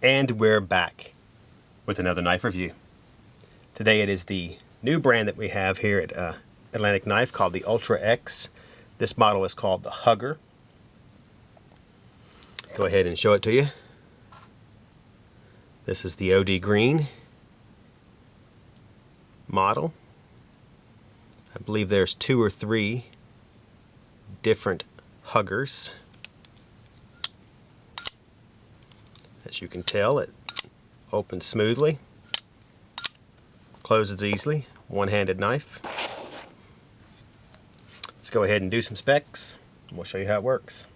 And we're back with another knife review. Today it is the new brand that we have here at Atlantic Knife called the Ultra X. This model is called the Hugger. Go ahead and show it to you. This is the OD green model. I believe there's 2 or 3 different Huggers. As you can tell, it opens smoothly, closes easily, one-handed knife. Let's go ahead and do some specs, and we'll show you how it works.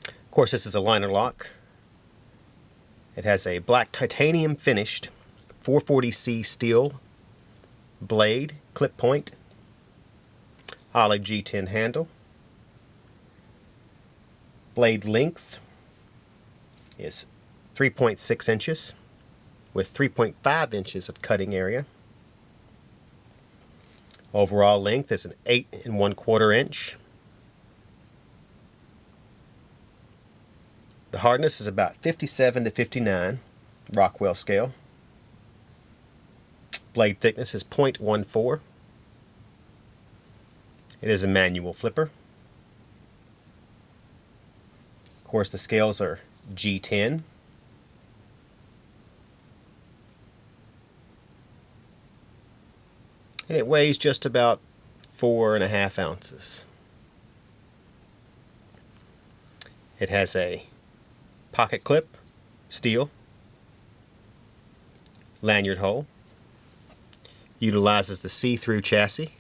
Of course, this is a Linerlock. It has a black titanium finished 440C steel blade, clip point, olive G10 handle. Blade length is 3.6 inches with 3.5 inches of cutting area. Overall length is an 8 1/4 inch. The hardness is about 57 to 59 Rockwell scale. Blade thickness is 0.14. It is a manual flipper. Of course, the scales are G10. And it weighs just about 4.5 ounces. It has a pocket clip, steel, lanyard hole. Utilizes the see-through chassis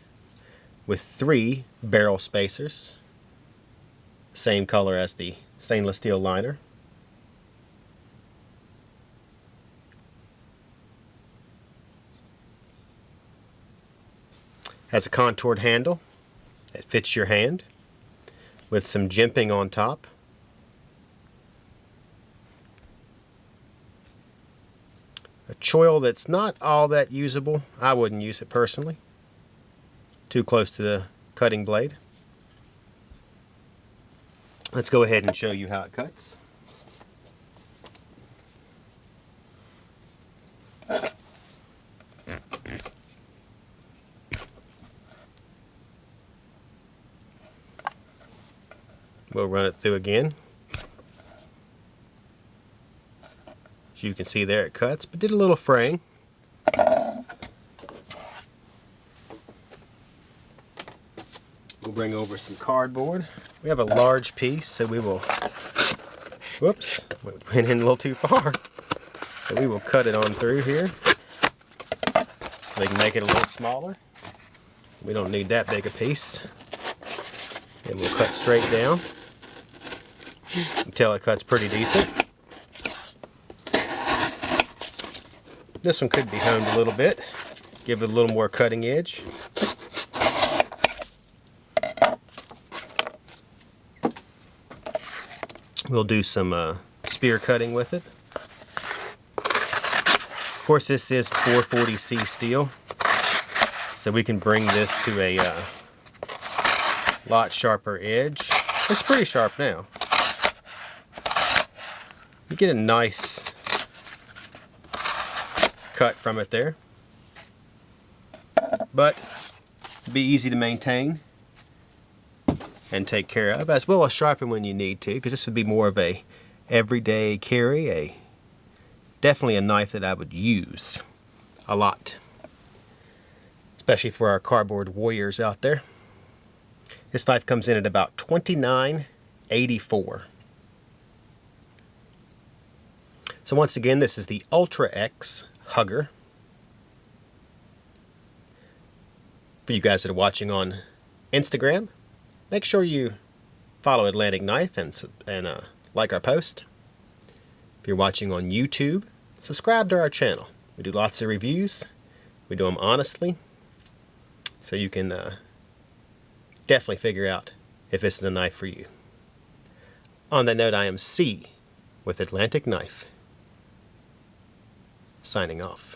with 3 barrel spacers, same color as the stainless steel liner. Has a contoured handle that fits your hand with some jimping on top. A choil that's not all that usable. I wouldn't use it personally. Too close to the cutting blade. Let's go ahead and show you how it cuts. We'll run it through again. As you can see there, it cuts, but did a little fraying. We'll bring over some cardboard. We have a large piece, so we will, whoops, went in a little too far. So we will cut it on through here, so we can make it a little smaller. We don't need that big a piece. And we'll cut straight down until it cuts pretty decent. This one could be honed a little bit, give it a little more cutting edge. We'll do some spear cutting with it. Of course, this is 440C steel, so we can bring this to a lot sharper edge. It's pretty sharp now. You get a nice cut from it there, but be easy to maintain and take care of, as well as sharpen when you need to, because this would be more of a everyday carry, definitely a knife that I would use a lot, especially for our cardboard warriors out there. This knife comes in at about $29.84. So once again, this is the Ultra X Hugger. For you guys that are watching on Instagram, make sure you follow Atlantic Knife and like our post. If you're watching on YouTube, subscribe to our channel. We do lots of reviews. We do them honestly, so you can definitely figure out if this is a knife for you. On that note, I am C with Atlantic Knife, signing off.